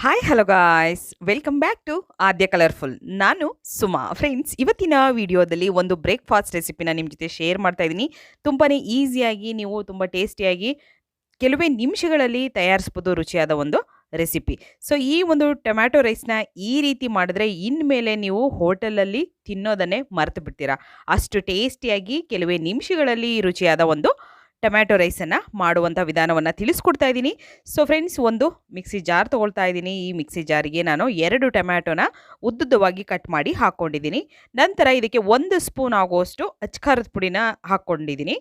Hi hello guys, welcome back to Aadya colourful. ನಾನು Suma. Friends, ಇವತ್ತಿನ ವಿಡಿಯೋದಲ್ಲಿ ಒಂದು ಬ್ರೇಕ್ಫಾಸ್ಟ್ ರೆಸಿಪಿನ ನಿಮ್ಮ ಜೊತೆ ಶೇರ್ ಮಾಡ್ತಾ ಇದ್ದೀನಿ. ತುಂಬಾ ಈಸಿಯಾಗಿ ನೀವು ತುಂಬ ಟೇಸ್ಟಿಯಾಗಿ ಕೆಲವೇ ನಿಮಿಷಗಳಲ್ಲಿ ತಯಾರಿಸ್ಬೋದು ರುಚಿಯಾದ ಒಂದು ರೆಸಿಪಿ. ಸೊ ಈ ಒಂದು ಟೊಮ್ಯಾಟೊ ರೈಸ್ನ ಈ ರೀತಿ ಮಾಡಿದ್ರೆ ಇನ್ಮೇಲೆ ನೀವು ಹೋಟೆಲಲ್ಲಿ ತಿನ್ನೋದನ್ನೇ ಮರೆತು ಬಿಡ್ತೀರಾ. ಅಷ್ಟು ಟೇಸ್ಟಿಯಾಗಿ ಕೆಲವೇ ನಿಮಿಷಗಳಲ್ಲಿ ರುಚಿಯಾದ ಒಂದು ಟೊಮ್ಯಾಟೊ ರೈಸನ್ನು ಮಾಡುವಂಥ ವಿಧಾನವನ್ನು ತಿಳಿಸ್ಕೊಡ್ತಾ ಇದ್ದೀನಿ. ಸೊ ಫ್ರೆಂಡ್ಸ್, ಒಂದು ಮಿಕ್ಸಿ ಜಾರ್ ತೊಗೊಳ್ತಾ ಇದ್ದೀನಿ. ಈ ಮಿಕ್ಸಿ ಜಾರಿಗೆ ನಾನು 2 ಟೊಮ್ಯಾಟೊನ ಉದ್ದುದ್ದವಾಗಿ ಕಟ್ ಮಾಡಿ ಹಾಕ್ಕೊಂಡಿದ್ದೀನಿ. ನಂತರ ಇದಕ್ಕೆ 1 ಸ್ಪೂನ್ ಆಗುವಷ್ಟು ಅಚ್ಕಾರದ ಪುಡಿನ ಹಾಕ್ಕೊಂಡಿದ್ದೀನಿ.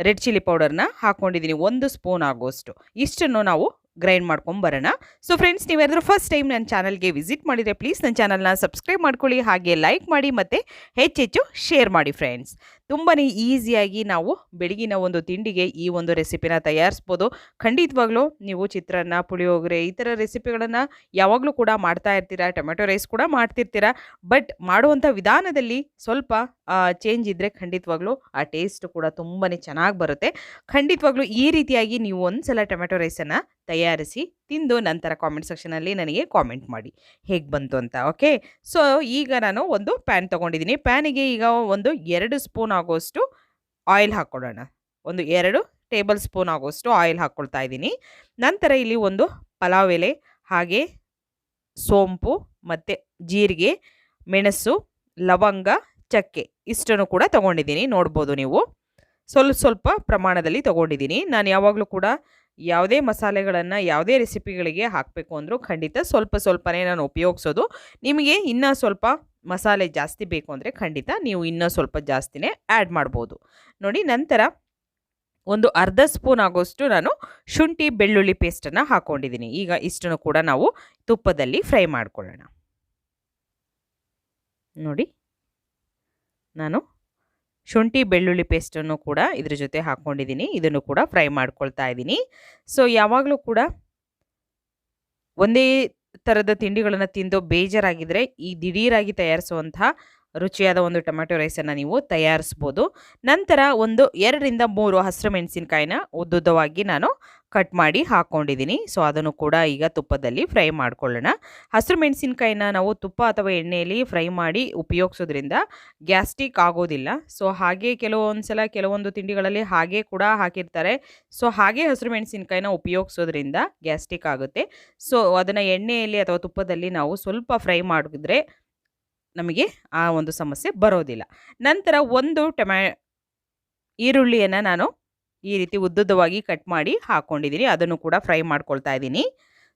ರೆಡ್ ಚಿಲ್ಲಿ ಪೌಡರ್ನ ಹಾಕ್ಕೊಂಡಿದ್ದೀನಿ 1 ಸ್ಪೂನ್ ಆಗುವಷ್ಟು. ಇಷ್ಟನ್ನು ನಾವು ಗ್ರೈಂಡ್ ಮಾಡ್ಕೊಂಬರೋಣ. ಸೊ ಫ್ರೆಂಡ್ಸ್, ನೀವೇನಾದರೂ ಫಸ್ಟ್ ಟೈಮ್ ನನ್ನ ಚಾನಲ್ಗೆ ವಿಸಿಟ್ ಮಾಡಿದರೆ ಪ್ಲೀಸ್ ನನ್ನ ಚಾನಲ್ನ ಸಬ್ಸ್ಕ್ರೈಬ್ ಮಾಡ್ಕೊಳ್ಳಿ, ಹಾಗೆ ಲೈಕ್ ಮಾಡಿ ಮತ್ತು ಹೆಚ್ಚೆಚ್ಚು ಶೇರ್ ಮಾಡಿ. ಫ್ರೆಂಡ್ಸ್, ತುಂಬಾ ಈಸಿಯಾಗಿ ನಾವು ಬೆಳಗಿನ ಒಂದು ತಿಂಡಿಗೆ ಈ ಒಂದು ರೆಸಿಪಿನ ತಯಾರಿಸ್ಬೋದು. ಖಂಡಿತವಾಗ್ಲೂ ನೀವು ಚಿತ್ರಾನ್ನ, ಪುಳಿಯೋಗರೆ ಈ ಥರ ರೆಸಿಪಿಗಳನ್ನು ಯಾವಾಗಲೂ ಕೂಡ ಮಾಡ್ತಾ ಇರ್ತೀರಾ, ಟೊಮೆಟೊ ರೈಸ್ ಕೂಡ ಮಾಡ್ತಿರ್ತೀರಾ. ಬಟ್ ಮಾಡುವಂಥ ವಿಧಾನದಲ್ಲಿ ಸ್ವಲ್ಪ ಚೇಂಜ್ ಇದ್ದರೆ ಖಂಡಿತವಾಗ್ಲೂ ಆ ಟೇಸ್ಟ್ ಕೂಡ ತುಂಬಾ ಚೆನ್ನಾಗಿ ಬರುತ್ತೆ. ಖಂಡಿತವಾಗ್ಲೂ ಈ ರೀತಿಯಾಗಿ ನೀವು ಒಂದು ಸಲ ಟೊಮೆಟೊ ರೈಸನ್ನು ತಯಾರಿಸಿ ತಿಂದು ನಂತರ ಕಾಮೆಂಟ್ ಸೆಕ್ಷನಲ್ಲಿ ನನಗೆ ಕಾಮೆಂಟ್ ಮಾಡಿ ಹೇಗೆ ಬಂತು ಅಂತ. ಓಕೆ, ಸೊ ಈಗ ನಾನು ಒಂದು ಪ್ಯಾನ್ ತೊಗೊಂಡಿದ್ದೀನಿ. ಪ್ಯಾನಿಗೆ ಈಗ ಒಂದು 2 ಸ್ಪೂನ್ ಆಗೋಷ್ಟು ಆಯಿಲ್ ಹಾಕ್ಕೊಳ್ಳೋಣ. ಒಂದು 2 ಟೇಬಲ್ ಸ್ಪೂನ್ ಆಗೋಷ್ಟು ಆಯಿಲ್ ಹಾಕ್ಕೊಳ್ತಾ ಇದ್ದೀನಿ. ನಂತರ ಇಲ್ಲಿ ಒಂದು ಪಲಾವ್ ಎಲೆ, ಹಾಗೆ ಸೋಂಪು ಮತ್ತು ಜೀರಿಗೆ, ಮೆಣಸು, ಲವಂಗ, ಚಕ್ಕೆ ಇಷ್ಟನ್ನು ಕೂಡ ತೊಗೊಂಡಿದ್ದೀನಿ. ನೋಡ್ಬೋದು ನೀವು, ಸ್ವಲ್ಪ ಪ್ರಮಾಣದಲ್ಲಿ ತೊಗೊಂಡಿದ್ದೀನಿ. ನಾನು ಯಾವಾಗಲೂ ಕೂಡ ಯಾವುದೇ ಮಸಾಲೆಗಳನ್ನು ಯಾವುದೇ ರೆಸಿಪಿಗಳಿಗೆ ಹಾಕಬೇಕು ಅಂದರೂ ಖಂಡಿತ ಸ್ವಲ್ಪನೇ ನಾನು ಉಪಯೋಗಿಸೋದು. ನಿಮಗೆ ಇನ್ನೂ ಸ್ವಲ್ಪ ಮಸಾಲೆ ಜಾಸ್ತಿ ಬೇಕು ಅಂದರೆ ಖಂಡಿತ ನೀವು ಇನ್ನೂ ಸ್ವಲ್ಪ ಜಾಸ್ತಿನೇ ಆ್ಯಡ್ ಮಾಡ್ಬೋದು. ನೋಡಿ, ನಂತರ ಒಂದು ಅರ್ಧ ಸ್ಪೂನ್ ಆಗೋಷ್ಟು ನಾನು ಶುಂಠಿ ಬೆಳ್ಳುಳ್ಳಿ ಪೇಸ್ಟನ್ನು ಹಾಕ್ಕೊಂಡಿದ್ದೀನಿ. ಈಗ ಇಷ್ಟನ್ನು ಕೂಡ ನಾವು ತುಪ್ಪದಲ್ಲಿ ಫ್ರೈ ಮಾಡ್ಕೊಳ್ಳೋಣ. ನೋಡಿ, ನಾನು ಶುಂಠಿ ಬೆಳ್ಳುಳ್ಳಿ ಪೇಸ್ಟನ್ನು ಕೂಡ ಇದ್ರ ಜೊತೆ ಹಾಕ್ಕೊಂಡಿದ್ದೀನಿ. ಇದನ್ನು ಕೂಡ ಫ್ರೈ ಮಾಡ್ಕೊಳ್ತಾ ಇದ್ದೀನಿ. ಸೊ ಯಾವಾಗಲೂ ಕೂಡ ಒಂದೇ ಥರದ ತಿಂಡಿಗಳನ್ನು ತಿಂದು ಬೇಜಾರಾಗಿದ್ದರೆ ಈ ದಿಢೀರಾಗಿ ತಯಾರಿಸುವಂತಹ ರುಚಿಯಾದ ಒಂದು ಟೊಮೆಟೊ ರೈಸನ್ನು ನೀವು ತಯಾರಿಸ್ಬೋದು. ನಂತರ ಒಂದು 2 ರಿಂದ 3 ಹಸಿರು ಮೆಣಸಿನ್ಕಾಯಿನ ಉದ್ದುದ್ದವಾಗಿ ನಾನು ಕಟ್ ಮಾಡಿ ಹಾಕ್ಕೊಂಡಿದ್ದೀನಿ. ಸೊ ಅದನ್ನು ಕೂಡ ಈಗ ತುಪ್ಪದಲ್ಲಿ ಫ್ರೈ ಮಾಡ್ಕೊಳ್ಳೋಣ. ಹಸಿರು ಮೆಣಸಿನ್ಕಾಯಿನ ನಾವು ತುಪ್ಪ ಅಥವಾ ಎಣ್ಣೆಯಲ್ಲಿ ಫ್ರೈ ಮಾಡಿ ಉಪಯೋಗಿಸೋದ್ರಿಂದ ಗ್ಯಾಸ್ಟ್ರಿಕ್ ಆಗೋದಿಲ್ಲ. ಸೊ ಹಾಗೆ ಕೆಲವೊಂದು ತಿಂಡಿಗಳಲ್ಲಿ ಹಾಗೆ ಕೂಡ ಹಾಕಿರ್ತಾರೆ. ಸೊ ಹಾಗೆ ಹಸಿರು ಮೆಣಸಿನ್ಕಾಯಿನ ಉಪಯೋಗಿಸೋದ್ರಿಂದ ಗ್ಯಾಸ್ಟ್ರಿಕ್ ಆಗುತ್ತೆ. ಸೊ ಅದನ್ನು ಎಣ್ಣೆಯಲ್ಲಿ ಅಥವಾ ತುಪ್ಪದಲ್ಲಿ ನಾವು ಸ್ವಲ್ಪ ಫ್ರೈ ಮಾಡಿದ್ರೆ ನಮಗೆ ಆ ಒಂದು ಸಮಸ್ಯೆ ಬರೋದಿಲ್ಲ. ನಂತರ ಒಂದು ಈರುಳ್ಳಿಯನ್ನು ನಾನು ಈ ರೀತಿ ಉದ್ದುದ್ದವಾಗಿ ಕಟ್ ಮಾಡಿ ಹಾಕ್ಕೊಂಡಿದ್ದೀನಿ. ಅದನ್ನು ಕೂಡ ಫ್ರೈ ಮಾಡ್ಕೊಳ್ತಾ ಇದ್ದೀನಿ.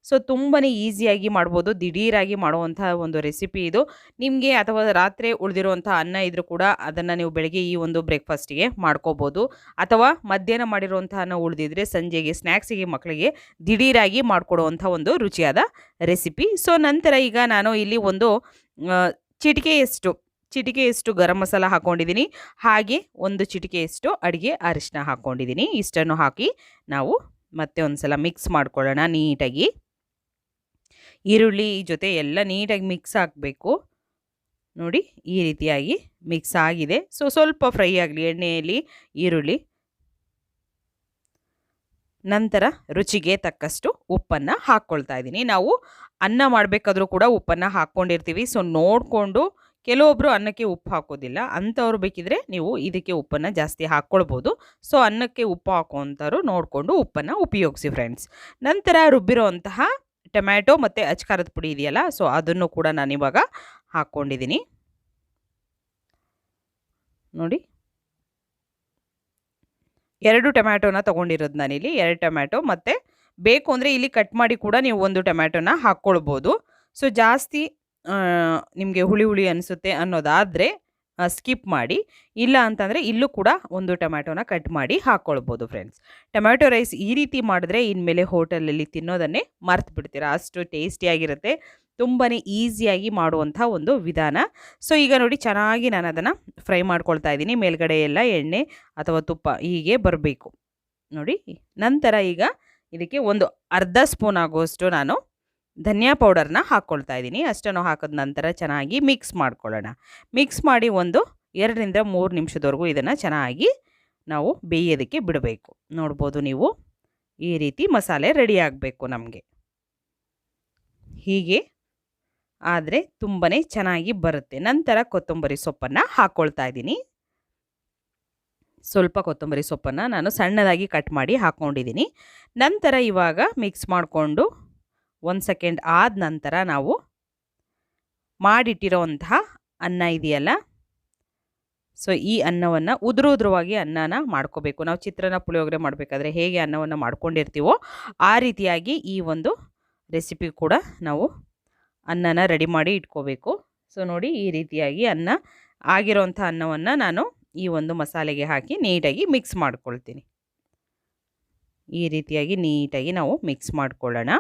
ಸೊ ತುಂಬಾ ಈಸಿಯಾಗಿ ಮಾಡ್ಬೋದು, ದಿಢೀರಾಗಿ ಮಾಡುವಂಥ ಒಂದು ರೆಸಿಪಿ ಇದು. ನಿಮಗೆ ಅಥವಾ ರಾತ್ರಿ ಉಳಿದಿರುವಂಥ ಅನ್ನ ಇದ್ರೂ ಕೂಡ ಅದನ್ನು ನೀವು ಬೆಳಗ್ಗೆ ಈ ಒಂದು ಬ್ರೇಕ್ಫಾಸ್ಟಿಗೆ ಮಾಡ್ಕೋಬೋದು. ಅಥವಾ ಮಧ್ಯಾಹ್ನ ಮಾಡಿರುವಂಥ ಅನ್ನ ಉಳಿದಿದ್ರೆ ಸಂಜೆಗೆ ಸ್ನ್ಯಾಕ್ಸಿಗೆ ಮಕ್ಕಳಿಗೆ ದಿಢೀರಾಗಿ ಮಾಡಿಕೊಡುವಂಥ ಒಂದು ರುಚಿಯಾದ ರೆಸಿಪಿ. ಸೊ ನಂತರ ಈಗ ನಾನು ಇಲ್ಲಿ ಒಂದು ಚಿಟಿಕೆಯಷ್ಟು ಗರಂ ಮಸಾಲ ಹಾಕ್ಕೊಂಡಿದ್ದೀನಿ. ಹಾಗೆ ಒಂದು ಚಿಟಿಕೆಯಷ್ಟು ಅಡುಗೆ ಅರಿಶಿನ ಹಾಕ್ಕೊಂಡಿದ್ದೀನಿ. ಇಷ್ಟನ್ನು ಹಾಕಿ ನಾವು ಮತ್ತೆ ಒಂದು ಸಲ ಮಿಕ್ಸ್ ಮಾಡ್ಕೊಳ್ಳೋಣ ನೀಟಾಗಿ. ಈರುಳ್ಳಿ ಜೊತೆ ಎಲ್ಲ ನೀಟಾಗಿ ಮಿಕ್ಸ್ ಆಗಬೇಕು. ನೋಡಿ, ಈ ರೀತಿಯಾಗಿ ಮಿಕ್ಸ್ ಆಗಿದೆ. ಸೊ ಸ್ವಲ್ಪ ಫ್ರೈ ಆಗಲಿ ಎಣ್ಣೆಯಲ್ಲಿ ಈರುಳ್ಳಿ. ನಂತರ ರುಚಿಗೆ ತಕ್ಕಷ್ಟು ಉಪ್ಪನ್ನು ಹಾಕ್ಕೊಳ್ತಾ ಇದ್ದೀನಿ. ನಾವು ಅನ್ನ ಮಾಡಬೇಕಾದ್ರೂ ಕೂಡ ಉಪ್ಪನ್ನು ಹಾಕ್ಕೊಂಡಿರ್ತೀವಿ. ಸೊ ನೋಡಿಕೊಂಡು, ಕೆಲವೊಬ್ಬರು ಅನ್ನಕ್ಕೆ ಉಪ್ಪು ಹಾಕೋದಿಲ್ಲ, ಅಂಥವ್ರು ಬೇಕಿದ್ರೆ ನೀವು ಇದಕ್ಕೆ ಉಪ್ಪನ್ನು ಜಾಸ್ತಿ ಹಾಕ್ಕೊಳ್ಬೋದು. ಸೊ ಅನ್ನಕ್ಕೆ ಉಪ್ಪು ಹಾಕೋವಂಥವ್ರು ನೋಡಿಕೊಂಡು ಉಪ್ಪನ್ನು ಉಪಯೋಗಿಸಿ ಫ್ರೆಂಡ್ಸ್. ನಂತರ ರುಬ್ಬಿರೋಂತಹ ಟೊಮ್ಯಾಟೊ ಮತ್ತು ಅಚ್ಕಾರದ ಪುಡಿ ಇದೆಯಲ್ಲ, ಸೊ ಅದನ್ನು ಕೂಡ ನಾನಿವಾಗ ಹಾಕ್ಕೊಂಡಿದ್ದೀನಿ. ನೋಡಿ, 2 ಟೊಮ್ಯಾಟೊನ ತೊಗೊಂಡಿರೋದು ನಾನಿಲ್ಲಿ. 2 ಟೊಮ್ಯಾಟೊ ಮತ್ತು ಬೇಕು ಅಂದರೆ ಇಲ್ಲಿ ಕಟ್ ಮಾಡಿ ಕೂಡ ನೀವು 1 ಟೊಮ್ಯಾಟೊನ ಹಾಕ್ಕೊಳ್ಬೋದು. ಸೊ ಜಾಸ್ತಿ ನಿಮಗೆ ಹುಳಿ ಅನಿಸುತ್ತೆ ಅನ್ನೋದಾದರೆ ಸ್ಕಿಪ್ ಮಾಡಿ. ಇಲ್ಲ ಅಂತಂದರೆ ಇಲ್ಲೂ ಕೂಡ 1 ಟೊಮ್ಯಾಟೊನ ಕಟ್ ಮಾಡಿ ಹಾಕ್ಕೊಳ್ಬೋದು ಫ್ರೆಂಡ್ಸ್. ಟೊಮ್ಯಾಟೊ ರೈಸ್ ಈ ರೀತಿ ಮಾಡಿದ್ರೆ ಇನ್ಮೇಲೆ ಹೋಟೆಲಲ್ಲಿ ತಿನ್ನೋದನ್ನೇ ಮರ್ತು ಬಿಡ್ತೀರಾ, ಅಷ್ಟು ಟೇಸ್ಟಿಯಾಗಿರುತ್ತೆ. ತುಂಬಾ ಈಸಿಯಾಗಿ ಮಾಡುವಂಥ ಒಂದು ವಿಧಾನ. ಸೊ ಈಗ ನೋಡಿ, ಚೆನ್ನಾಗಿ ನಾನು ಅದನ್ನು ಫ್ರೈ ಮಾಡ್ಕೊಳ್ತಾ ಇದ್ದೀನಿ. ಮೇಲ್ಗಡೆ ಎಲ್ಲ ಎಣ್ಣೆ ಅಥವಾ ತುಪ್ಪ ಹೀಗೆ ಬರಬೇಕು ನೋಡಿ. ನಂತರ ಈಗ ಇದಕ್ಕೆ ಒಂದು ಅರ್ಧ ಸ್ಪೂನ್ ಆಗುವಷ್ಟು ನಾನು ಧನಿಯಾ ಪೌಡರ್ನ ಹಾಕ್ಕೊಳ್ತಾ ಇದ್ದೀನಿ. ಅಷ್ಟನ್ನು ಹಾಕಿದ ನಂತರ ಚೆನ್ನಾಗಿ ಮಿಕ್ಸ್ ಮಾಡ್ಕೊಳ್ಳೋಣ. ಮಿಕ್ಸ್ ಮಾಡಿ ಒಂದು 2 ರಿಂದ 3 ನಿಮಿಷದವರೆಗೂ ಇದನ್ನು ಚೆನ್ನಾಗಿ ನಾವು ಬೇಯೋದಕ್ಕೆ ಬಿಡಬೇಕು. ನೋಡ್ಬೋದು ನೀವು, ಈ ರೀತಿ ಮಸಾಲೆ ರೆಡಿ ಆಗಬೇಕು ನಮಗೆ. ಹೀಗೆ ಆದರೆ ತುಂಬಾ ಚೆನ್ನಾಗಿ ಬರುತ್ತೆ. ನಂತರ ಕೊತ್ತಂಬರಿ ಸೊಪ್ಪನ್ನು ಹಾಕ್ಕೊಳ್ತಾ ಇದ್ದೀನಿ. ಸ್ವಲ್ಪ ಕೊತ್ತಂಬರಿ ಸೊಪ್ಪನ್ನು ನಾನು ಸಣ್ಣದಾಗಿ ಕಟ್ ಮಾಡಿ ಹಾಕ್ಕೊಂಡಿದ್ದೀನಿ. ನಂತರ ಇವಾಗ ಮಿಕ್ಸ್ ಮಾಡಿಕೊಂಡು 1 ಸೆಕೆಂಡ್ ಆದ ನಂತರ ನಾವು ಮಾಡಿಟ್ಟಿರೋವಂತಹ ಅನ್ನ ಇದೆಯಲ್ಲ, ಸೊ ಈ ಅನ್ನವನ್ನು ಉದುರುದ್ರವಾಗಿ ಅನ್ನನ ಮಾಡ್ಕೋಬೇಕು. ನಾವು ಚಿತ್ರಾನ್ನ ಪುಳಿಯೋಗರೆ ಮಾಡಬೇಕಾದ್ರೆ ಹೇಗೆ ಅನ್ನವನ್ನು ಮಾಡ್ಕೊಂಡಿರ್ತೀವೋ ಆ ರೀತಿಯಾಗಿ ಈ ಒಂದು ರೆಸಿಪಿ ಕೂಡ ನಾವು ಅನ್ನನ ರೆಡಿ ಮಾಡಿ ಇಟ್ಕೋಬೇಕು. ಸೊ ನೋಡಿ, ಈ ರೀತಿಯಾಗಿ ಅನ್ನ ಆಗಿರೋವಂಥ ಅನ್ನವನ್ನು ನಾನು ಈ ಒಂದು ಮಸಾಲೆಗೆ ಹಾಕಿ ನೀಟಾಗಿ ಮಿಕ್ಸ್ ಮಾಡ್ಕೊಳ್ತೀನಿ. ಈ ರೀತಿಯಾಗಿ ನೀಟಾಗಿ ನಾವು ಮಿಕ್ಸ್ ಮಾಡ್ಕೊಳ್ಳೋಣ.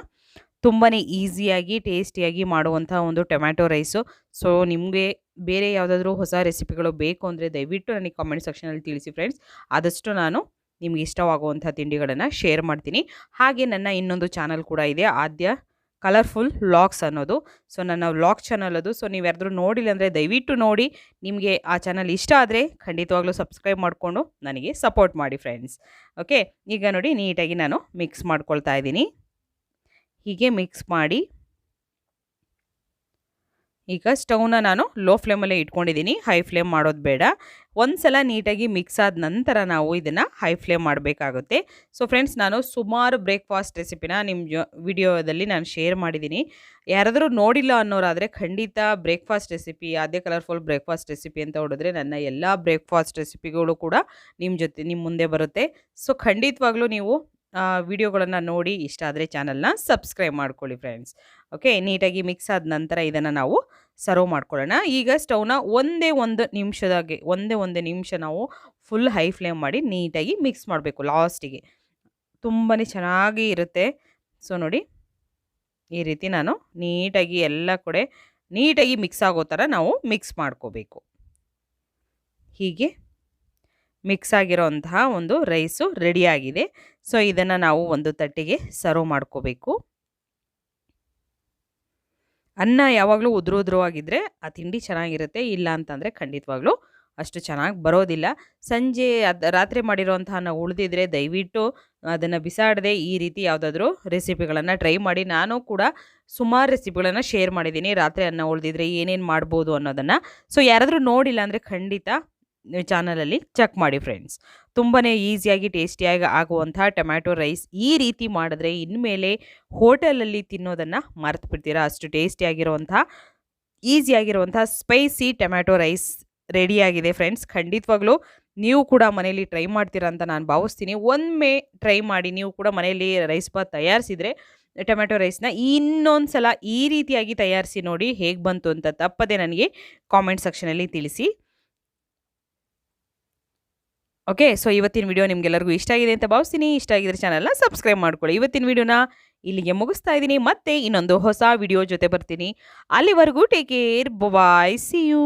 ತುಂಬಾ ಈಸಿಯಾಗಿ ಟೇಸ್ಟಿಯಾಗಿ ಮಾಡುವಂಥ ಒಂದು ಟೊಮ್ಯಾಟೊ ರೈಸು. ಸೊ ನಿಮಗೆ ಬೇರೆ ಯಾವುದಾದ್ರೂ ಹೊಸ ರೆಸಿಪಿಗಳು ಬೇಕು ಅಂದರೆ ದಯವಿಟ್ಟು ನನಗೆ ಕಾಮೆಂಟ್ ಸೆಕ್ಷನಲ್ಲಿ ತಿಳಿಸಿ ಫ್ರೆಂಡ್ಸ್. ಆದಷ್ಟು ನಾನು ನಿಮ್ಗೆ ಇಷ್ಟವಾಗುವಂಥ ತಿಂಡಿಗಳನ್ನು ಶೇರ್ ಮಾಡ್ತೀನಿ. ಹಾಗೆ ನನ್ನ ಇನ್ನೊಂದು ಚಾನಲ್ ಕೂಡ ಇದೆ, ಆದ್ಯ ಕಲರ್ಫುಲ್ ವ್ಲಾಗ್ಸ್ ಅನ್ನೋದು. ಸೊ ನನ್ನ ವ್ಲಾಗ್ ಚಾನಲ್ ಅದು. ಸೊ ನೀವು ಯಾರಾದರೂ ನೋಡಿಲ್ಲ ಅಂದರೆ ದಯವಿಟ್ಟು ನೋಡಿ. ನಿಮಗೆ ಆ ಚಾನಲ್ ಇಷ್ಟ ಆದರೆ ಖಂಡಿತವಾಗ್ಲೂ ಸಬ್ಸ್ಕ್ರೈಬ್ ಮಾಡಿಕೊಂಡು ನನಗೆ ಸಪೋರ್ಟ್ ಮಾಡಿ ಫ್ರೆಂಡ್ಸ್. ಓಕೆ, ಈಗ ನೋಡಿ ನೀಟಾಗಿ ನಾನು ಮಿಕ್ಸ್ ಮಾಡ್ಕೊಳ್ತಾ ಇದ್ದೀನಿ. ಹೀಗೆ ಮಿಕ್ಸ್ ಮಾಡಿ ಈಗ ಸ್ಟವ್ನ ನಾನು ಲೋ ಫ್ಲೇಮಲ್ಲೇ ಇಟ್ಕೊಂಡಿದ್ದೀನಿ, ಹೈ ಫ್ಲೇಮ್ ಮಾಡೋದು ಬೇಡ. ಒಂದು ಸಲ ನೀಟಾಗಿ ಮಿಕ್ಸ್ ಆದ ನಂತರ ನಾವು ಇದನ್ನು ಹೈ ಫ್ಲೇಮ್ ಮಾಡಬೇಕಾಗುತ್ತೆ. ಸೊ ಫ್ರೆಂಡ್ಸ್, ನಾನು ಸುಮಾರು ಬ್ರೇಕ್ಫಾಸ್ಟ್ ರೆಸಿಪಿನ ನಿಮ್ಮ ವಿಡಿಯೋದಲ್ಲಿ ನಾನು ಶೇರ್ ಮಾಡಿದ್ದೀನಿ. ಯಾರಾದರೂ ನೋಡಿಲ್ಲ ಅನ್ನೋರಾದರೆ ಖಂಡಿತ ಬ್ರೇಕ್ಫಾಸ್ಟ್ ರೆಸಿಪಿ, ಆದ್ಯ ಕಲರ್ಫುಲ್ ಬ್ರೇಕ್ಫಾಸ್ಟ್ ರೆಸಿಪಿ ಅಂತ ಹೊಡಿದ್ರೆ ನನ್ನ ಎಲ್ಲ ಬ್ರೇಕ್ಫಾಸ್ಟ್ ರೆಸಿಪಿಗಳು ಕೂಡ ನಿಮ್ಮ ಮುಂದೆ ಬರುತ್ತೆ. ಸೊ ಖಂಡಿತವಾಗ್ಲೂ ನೀವು ವಿಡಿಯೋಗಳನ್ನು ನೋಡಿ ಇಷ್ಟ ಆದರೆ ಚಾನಲ್ನ ಸಬ್ಸ್ಕ್ರೈಬ್ ಮಾಡ್ಕೊಳ್ಳಿ ಫ್ರೆಂಡ್ಸ್. ಓಕೆ, ನೀಟಾಗಿ ಮಿಕ್ಸ್ ಆದ ನಂತರ ಇದನ್ನು ನಾವು ಸರ್ವ್ ಮಾಡ್ಕೊಳ್ಳೋಣ. ಈಗ ಸ್ಟವ್ನ ಒಂದೇ ಒಂದು ನಿಮಿಷ ನಾವು ಫುಲ್ ಹೈ ಫ್ಲೇಮ್ ಮಾಡಿ ನೀಟಾಗಿ ಮಿಕ್ಸ್ ಮಾಡಬೇಕು ಲಾಸ್ಟಿಗೆ. ತುಂಬಾ ಚೆನ್ನಾಗಿ ಇರುತ್ತೆ. ಸೊ ನೋಡಿ, ಈ ರೀತಿ ನಾನು ನೀಟಾಗಿ ಎಲ್ಲ ಕಡೆ ನೀಟಾಗಿ ಮಿಕ್ಸ್ ಆಗೋ ಥರ ನಾವು ಮಿಕ್ಸ್ ಮಾಡ್ಕೋಬೇಕು. ಹೀಗೆ ಮಿಕ್ಸ್ ಆಗಿರೋಂತಹ ಒಂದು ರೈಸು ರೆಡಿಯಾಗಿದೆ. ಸೊ ಇದನ್ನು ನಾವು ಒಂದು ತಟ್ಟೆಗೆ ಸರ್ವ್ ಮಾಡ್ಕೋಬೇಕು. ಅನ್ನ ಯಾವಾಗಲೂ ಉದುರುವಾಗಿದ್ದರೆ ಆ ತಿಂಡಿ ಚೆನ್ನಾಗಿರುತ್ತೆ, ಇಲ್ಲ ಅಂತಂದರೆ ಖಂಡಿತವಾಗ್ಲೂ ಅಷ್ಟು ಚೆನ್ನಾಗಿ ಬರೋದಿಲ್ಲ. ಸಂಜೆ ರಾತ್ರಿ ಮಾಡಿರೋಂಥ ಅನ್ನ ಉಳಿದಿದ್ರೆ ದಯವಿಟ್ಟು ಅದನ್ನು ಬಿಸಾಡದೆ ಈ ರೀತಿ ಯಾವುದಾದ್ರೂ ರೆಸಿಪಿಗಳನ್ನು ಟ್ರೈ ಮಾಡಿ. ನಾನು ಕೂಡ ಸುಮಾರು ರೆಸಿಪಿಗಳನ್ನು ಶೇರ್ ಮಾಡಿದ್ದೀನಿ, ರಾತ್ರಿ ಅನ್ನ ಉಳಿದಿದ್ರೆ ಏನೇನು ಮಾಡ್ಬೋದು ಅನ್ನೋದನ್ನು. ಸೊ ಯಾರಾದರೂ ನೋಡಿಲ್ಲ ಅಂದರೆ ಖಂಡಿತ ಚಾನಲಲ್ಲಿ ಚೆಕ್ ಮಾಡಿ ಫ್ರೆಂಡ್ಸ್. ತುಂಬಾ ಈಸಿಯಾಗಿ ಟೇಸ್ಟಿಯಾಗಿ ಆಗುವಂಥ ಟೊಮ್ಯಾಟೊ ರೈಸ್ ಈ ರೀತಿ ಮಾಡಿದ್ರೆ ಇನ್ಮೇಲೆ ಹೋಟೆಲಲ್ಲಿ ತಿನ್ನೋದನ್ನು ಮರೆತು ಬಿಡ್ತೀರಾ. ಅಷ್ಟು ಟೇಸ್ಟಿಯಾಗಿರುವಂಥ ಈಸಿಯಾಗಿರುವಂಥ ಸ್ಪೈಸಿ ಟೊಮ್ಯಾಟೊ ರೈಸ್ ರೆಡಿಯಾಗಿದೆ ಫ್ರೆಂಡ್ಸ್. ಖಂಡಿತವಾಗ್ಲೂ ನೀವು ಕೂಡ ಮನೇಲಿ ಟ್ರೈ ಮಾಡ್ತೀರಾ ಅಂತ ನಾನು ಭಾವಿಸ್ತೀನಿ. ಒಮ್ಮೆ ಟ್ರೈ ಮಾಡಿ ನೀವು ಕೂಡ ಮನೆಯಲ್ಲಿ ರೈಸ್ ಬಾತ್ ತಯಾರಿಸಿದರೆ ಟೊಮ್ಯಾಟೊ ರೈಸ್ನ ಇನ್ನೊಂದು ಸಲ ಈ ರೀತಿಯಾಗಿ ತಯಾರಿಸಿ ನೋಡಿ ಹೇಗೆ ಬಂತು ಅಂತ ತಪ್ಪದೆ ನನಗೆ ಕಾಮೆಂಟ್ ಸೆಕ್ಷನಲ್ಲಿ ತಿಳಿಸಿ. ಓಕೆ, ಸೊ ಇವತ್ತಿನ ವಿಡಿಯೋ ನಿಮಗೆಲ್ಲರಿಗೂ ಇಷ್ಟ ಆಗಿದೆ ಅಂತ ಭಾವಿಸ್ತೀನಿ. ಇಷ್ಟ ಆಗಿದ್ರೆ ಚಾನಲ್ನ ಸಬ್ಸ್ಕ್ರೈಬ್ ಮಾಡ್ಕೊಳ್ಳಿ. ಇವತ್ತಿನ ವಿಡಿಯೋನ ಇಲ್ಲಿಗೆ ಮುಗಿಸ್ತಾ ಇದ್ದೀನಿ. ಮತ್ತೆ ಇನ್ನೊಂದು ಹೊಸ ವಿಡಿಯೋ ಜೊತೆ ಬರ್ತೀನಿ. ಅಲ್ಲಿವರೆಗೂ take care, bye, see you.